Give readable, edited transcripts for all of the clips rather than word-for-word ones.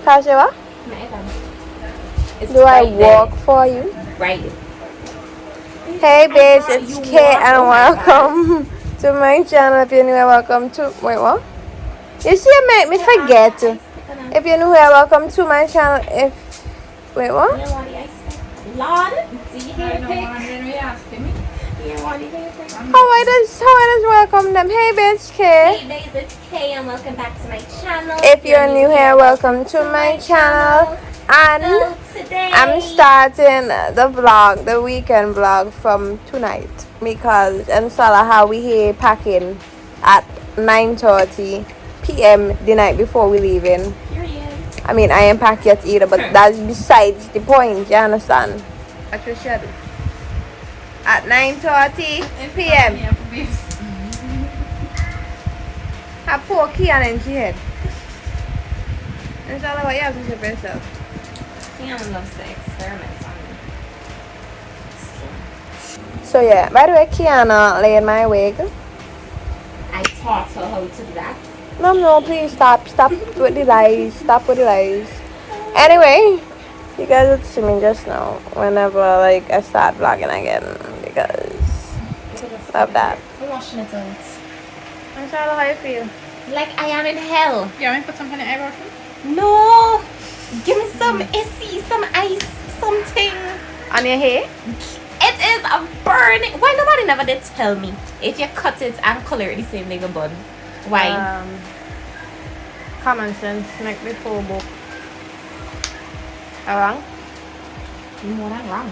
Tasha, It's do I right walk there. for you? Right. Hey bitch, thought it's you Kate walked. and Oh my welcome to my channel. If you're new, welcome to wait what? You see, you make me forget. If you're new here, welcome to my channel. If wait what? You want the ice pick? Lord, do you hear the pick? You want the hair pick? How I does welcome them? Hey bitch, Kate. Hey babes, it's Kay and welcome back to my channel. If you're new here, welcome to my channel. And So today I'm starting the vlog, the weekend vlog from tonight because inshallah how we here packing at 9:30 p.m. the night before we leaving. Period. I mean I ain't packed yet either, but that's besides the point. You understand? What you should do at 9:30 p.m. I pour Kian in she head. Inshallah, what you have to say for yourself? Kiana loves to experiment on me. So yeah, by the way, Kiana laid my wig. I taught her how to do that. No, please stop with the lies. Stop with the lies. Anyway, you guys would see me just now whenever like I start vlogging again because of that. I'm washing it out. Inshallah, how you feel? Like I am in hell. You want me to put something in the eyebrow? No! Give me some issy, some ice, something. On your hair? It is a burning. Why nobody never did tell me if you cut it and color it the same nigga bun? Why? Common sense, make me full book. Wrong? More than wrong.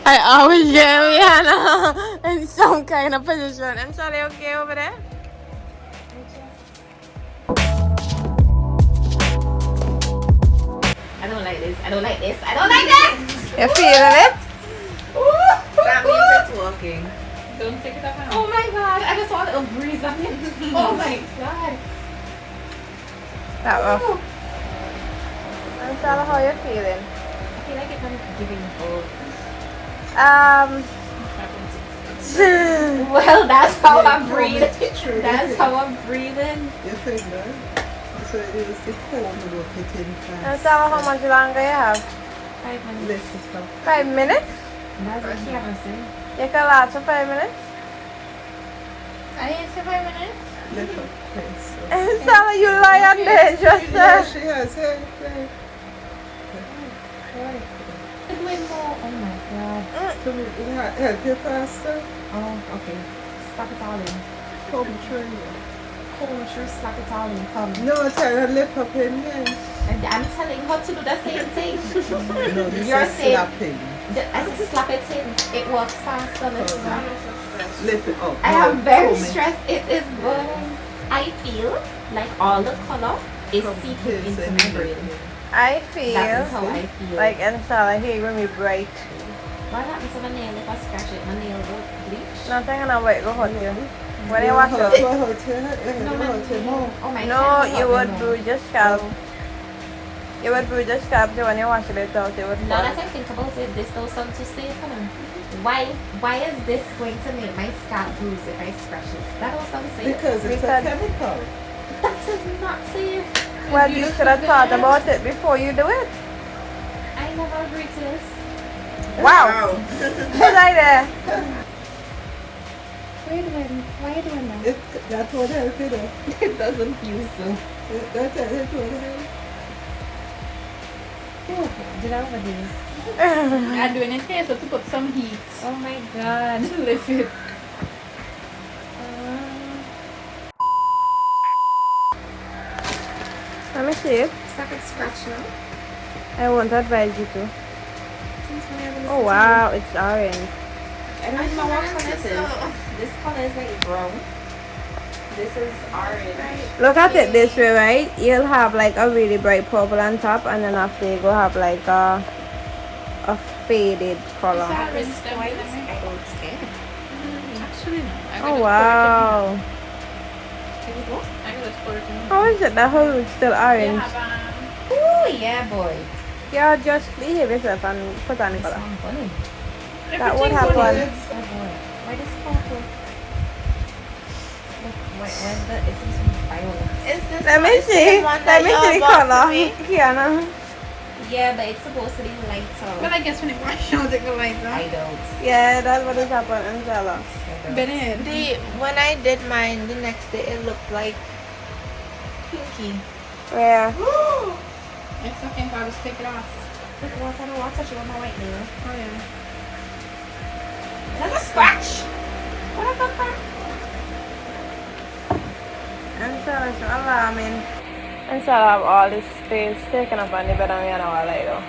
I always get Rihanna in some kind of position. I'm sorry, okay over there? I don't like this. I don't like this. I don't like this. You feeling it? That means it's working. Don't take it off now. Oh my god! I just want a breeze on it. Oh my god! That rough. Inshallah, how you feeling? I feel like if I'm giving hope. Well, that's how I'm breathing. That's how I'm breathing. You think that? So it is the comb look it in fast. Inshallah, how much longer you have? 5 minutes. Let's stop. 5 minutes? That's what she ever said. You can last for 5 minutes? I didn't say 5 minutes. Let her press. Inshallah, you lie on there just Yeah, she has hair. Doing more. Oh my god. To help you faster. Oh, okay. Slap it all in. Come through. Come sure slap it all in. Come. No, tell her lift up in here. And I'm telling her to do the same thing. No, this You're is saying slapping. I just slap it in. It works faster. Lift it up. I No, am very comb it. stressed. It is burning. I feel like all the color is Come seeping here, into say my me. brain. I That feel is how I feel. like inshallah, here when we bright. What happens to my nail if I scratch it? My nail will bleach. Nothing gonna wait, go hot you. When you No, wash hurt, it. hurt, hurt, no. Oh my No, God, you no, would no. bruise your scalp. You would bruise your scalp so when you wash it out, it would Now fall. that I think about it, this does something to say for me. Why is this going to make my scalp bruise if I scratch it? That was something safe. Because it's a Because- chemical. That is not safe. Well, you should have thought about it before you do it. I never agreed to this. Wow. Who's right there? Why are you doing that? That's what help you know. It doesn't feel so. That's what help. Did I overdo it? I'm doing it here so to put some heat. Oh my god. Lift it. Let me see it. Stop it scratch now. I won't advise you to. Since when Oh wow, it's orange. I don't know what color this is. This color is like brown. This is orange. Look at it this way, right? You'll have like a really bright purple on top, and then after you go have like a faded color. At this point, I don't care. Actually, no. I Oh wow. Here we go. I got a squirt in. How is it that whole is still orange? Oh yeah, boy. Yeah, just behave yourself and put on the This color. one funny. That would Everything happen. is- Oh boy. Why this purple? Where's the? It's violet. Is this Let me see. Let me see the color. Kiana. Yeah, but it's supposed to be lighter. But I guess when it wash out, it go like I that. don't. Yeah, that's what is happening, inshallah. Benny. When I did mine the next day, it looked like pinky. Yeah. It's okay, I'll just take it off. Look, what kind of water you want my white nail? Oh yeah. That's a scratch. What the fuck? Inshallah, it's alarming. Inshallah, have all this space taken up on the bed and we are now like though.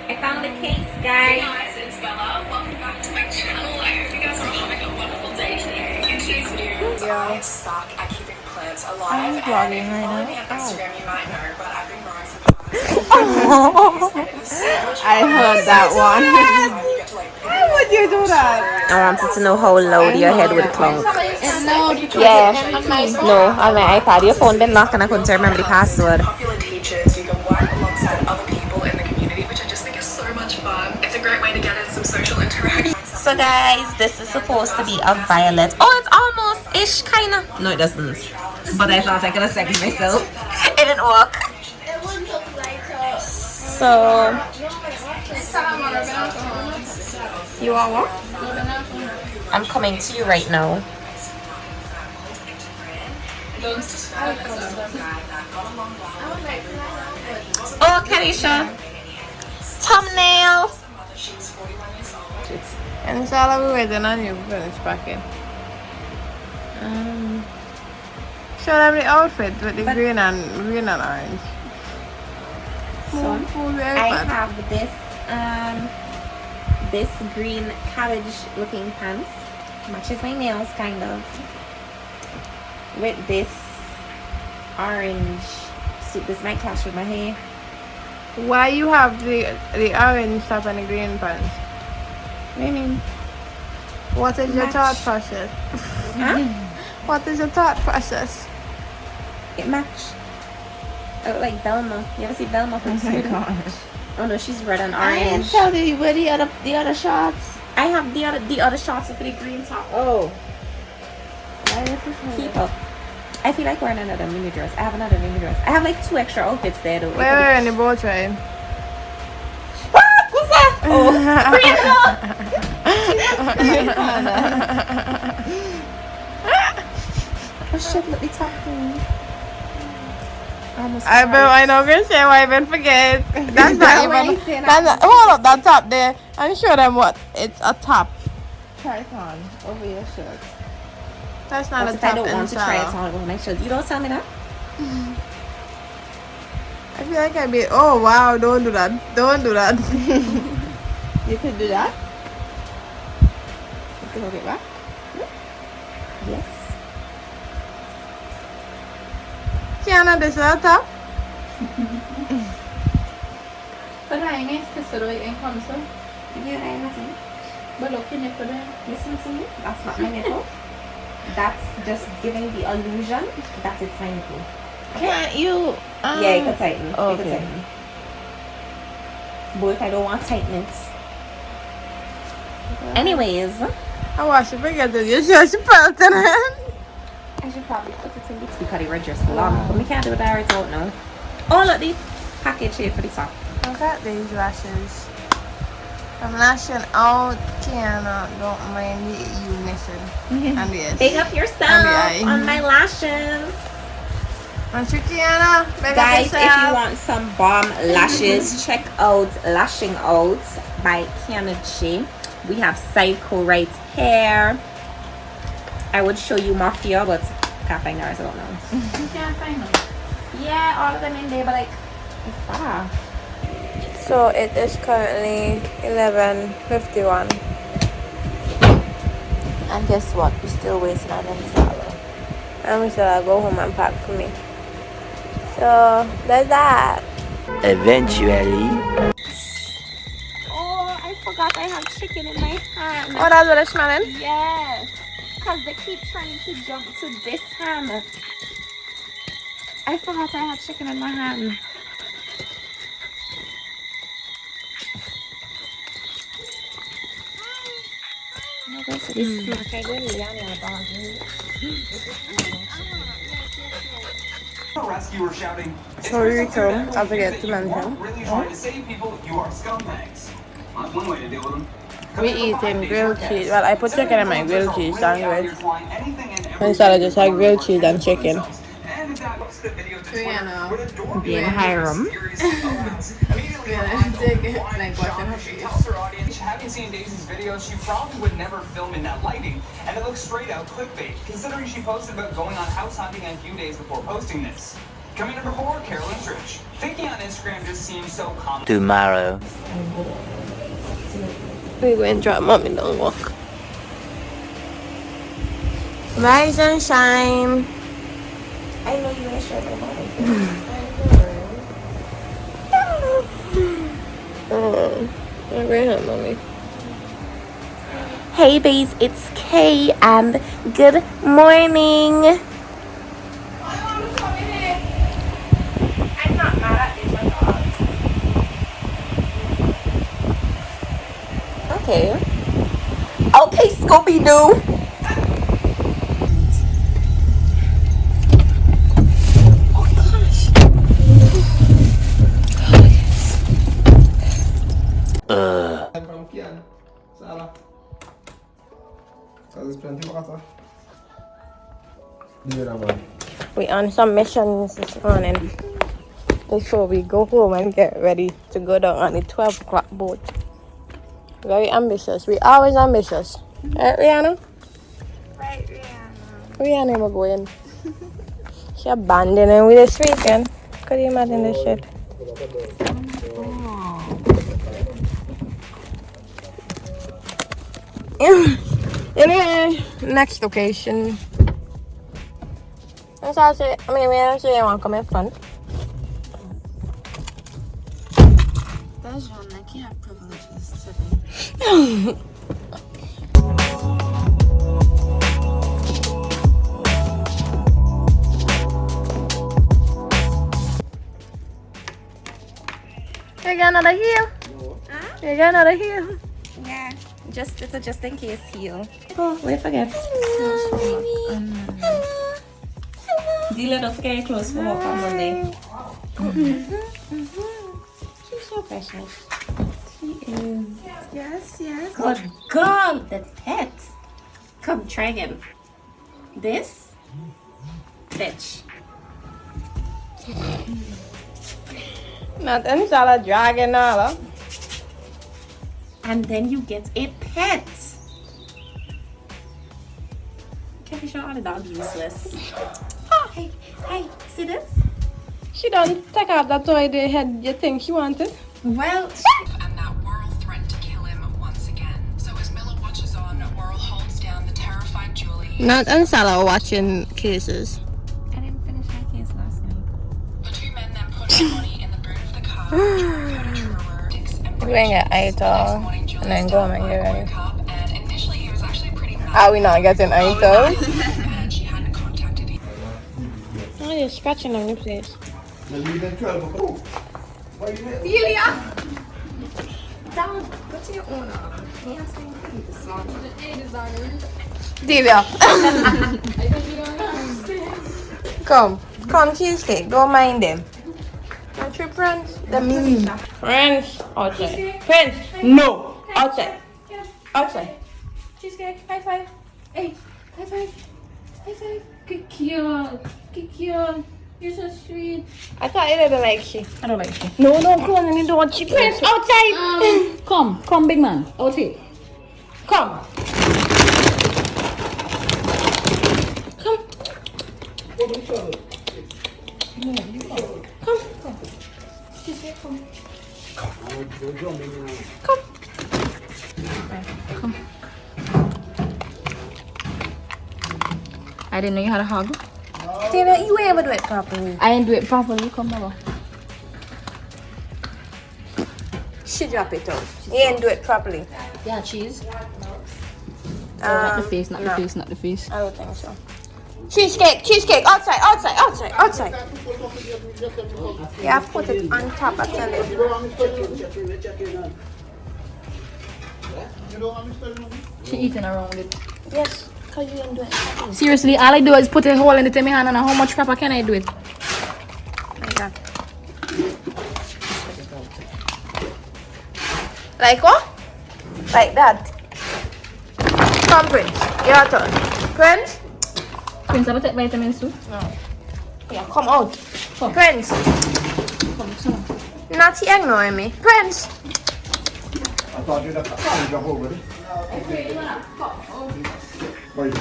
I found the case, guys. Hey guys, it's Bella. Welcome back to my channel. I hope you guys are having a wonderful day today. In today's video, I suck at keeping plants alive. I'm And vlogging if you right follow now. me on Instagram, you might know, but I've been growing some plants. I heard that one. Why would you do that? I wanted to know how loud your head would clunk. It's loud. Yeah. No, on my iPad. Your phone been locked and I couldn't remember the password. Popular teachers, you can work alongside other people in the community, which I just think is so much fun. It's a great way to get in some social interaction. So guys, this is supposed to be a violet. Oh, it's almost-ish, kind of. No, it doesn't. But I thought I could have second myself. It didn't work. So, you want what? I'm coming to you right now. Oh, Kanisha. Thumbnail. Inshallah, we're waiting on you to finish packing. Show them the outfit with the green and orange. So I have this green cabbage looking pants, matches my nails kind of, with this orange suit. This might clash with my hair. Why you have the orange top and the green pants? What do you mean? What is your Match. thought process? Huh? What is your thought process? It match. I look like Velma. You ever see Velma from Sweden? Oh no, she's red and orange. tell you where the other shorts. I have the other shorts with the green top. Oh. Keep up. I feel like wearing another mini dress. I have another mini dress. I have like 2 extra outfits there though. Where are in the boat ride? What's that? Oh, oh shit, let me talk to me. I know gonna say why I even forget. That's not even hold up that top there and show them what it's a top. Try it on over your shirt. That's not What a if top I don't want to try it inside. on over my shirt? You don't tell me that? I feel like I'd be oh wow, don't do that. Don't do that. You could do that. You can hold it back. Yes. Kiana, this is a top. But I guess it's the right income, so. Yeah, I know. But look in it for them. Listen to me. That's not my nipple. That's just giving the illusion that it's my nipple. Can't you? Yeah, you can tighten. Okay. You can tighten. But if I don't want tightness. Anyways, I wash it forget to you sure she felt in it. I should probably put it in between because the red dress long. But we can't do it there, it's out now. Oh, look, the package here for the top. Look at these lashes. I'm lashing out, Kiana. Don't mind you missing. And yes. Big up yourself eye. on my lashes. Aren't you, Kiana? Big up Guys, if yourself. you want some bomb lashes, check out Lashing Out by Kiana G. We have Psycho right here. I would show you Mafia, but can't find ours, I don't know. You can't find them. Yeah, all of them in there, but like, it's far. So it is currently 11:51. And guess what? We're still waiting on Inshallah. And we said I'll go home and pack for me. So there's that. Eventually. Oh, I forgot I have chicken in my hand. Oh, that's what it's smelling? Yes, because they keep trying to jump to this hand. I forgot I had chicken in my hand. This smack I don't Rescuer shouting, So you come, I forget to mention. really trying to save people, you are scumbags. That's one way to deal with them. We eating grilled cheese. Well, I put chicken in my grilled cheese sandwich. Instead of just like grilled cheese and chicken. being Hiram. Having seen Daisy's videos, she probably would never film in that lighting, and it looks straight out clickbait, considering she posted about going on house hunting a few days before posting this. Coming number 4, Carolyn Rich. Thinking on Instagram just seems so common. Tomorrow. We go and drop mommy don't walk. Rise and shine. I know you want to show them I'm very hot, mommy. Hey babes, it's Kay and good morning. I'm not mad at you at all. Okay. Okay, Scooby-Doo. Salah. There's plenty of water. We on some missions this morning before we go home and get ready to go down on the 12 o'clock boat. Very ambitious. We always ambitious. Right, Rihanna? Right, Rihanna. Rihanna, we're going. She abandoning with this weekend. Could you imagine this shit? Anyway, next location. That's all I say. I mean, we don't say I want to come in front. That's one I can't have privileges today. You got another heel? You got another heel? Yeah, it's a just in case heel. Oh, wait, forget. Dealer, don't forget your clothes for work on Monday. She's so precious. She is. Yes. Good girl, the pet. Come, try again. This bitch. Nothing, it's all a dragon all. And then you get a pet. Can't be sure all the dog useless. Oh, hey, see this? She done take off that toy they had you think she wanted. Well, And that Whirl threatened to kill him once again. So as Miller watches on, Whirl holds down the terrified Julie. Not and Salah watching cases. I didn't finish my case last night. The two men then put her body in the boot of the car, drove her to Truro, We're gonna get Aito and then go home and get ready. and initially he was actually pretty mad. Are we not getting Aito? And she hadn't contacted him. Oh, you're scratching on your place. Celia! Down, go to your owner. He has to include this one. Divya. Come, cheesecake. Don't mind them. My true friends. The mean. Friends, outside. Friends, no. Outside. Outside. Cheesecake, high five. Hey, high five. High five. Good cute. You're so sweet. I thought you didn't like she. I don't like you. No, come on, you don't want she. Friends, outside. Come, big man. Out here. Come. I didn't know you had a hug. Tina, you ain't able to do it properly. I didn't do it properly. Come over. She drop it out. You ain't do it properly. Yeah, cheese. Not the face, not no. the face, not the face. I don't think so. Cheesecake, outside. Yeah, put it on top, I tell you. She eating around it. Yes, because you didn't do it. Seriously, all I do is put a hole in it in my hand, and how much proper can I do it? Like that. Like what? Like that. Come, Prince. Your turn. Prince? Prince, have you take vitamins too? No. Yeah, come out. Come. Prince. Come. Not ignoring me. Prince. I thought you'd have to jump over it. What is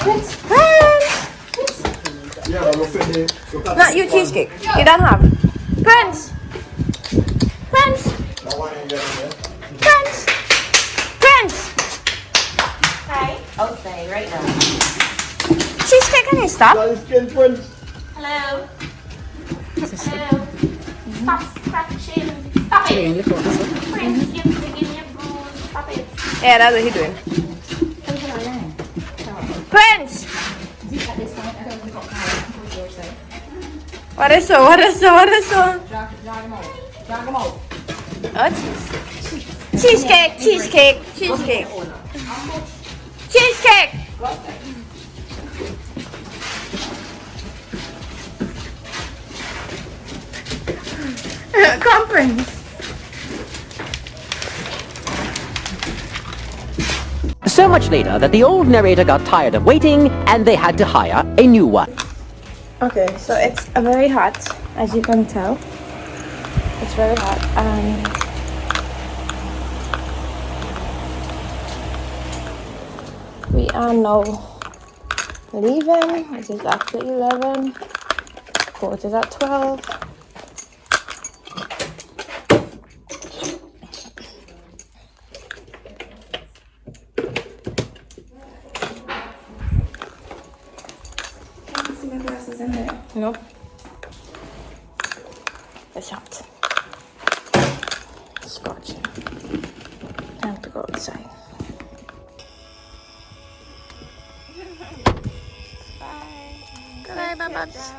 Prince. Prince. Yeah, but look at the... Not you cheesecake. You don't have. Prince. Prince. That one ain't getting there. Prince. Prince. Hi. Outside right now. Cheesecake, can you stop? That is skin twins. Hello. Hello. Stop scratching. Stop it. Prince, give me a bruise. Stop it. Yeah, that's what he's doing. Prince. What is so? What is so? What is so? Oh, cheesecake, cheesecake, cheesecake. Cheesecake. Come, Prince. So much later that the old narrator got tired of waiting and they had to hire a new one. Okay, so it's very hot, as you can tell. It's very hot. We are now leaving. It is after 11. Court is at 12. No. It's hot. Scorching. Time to go outside. Bye. Good night, my buds.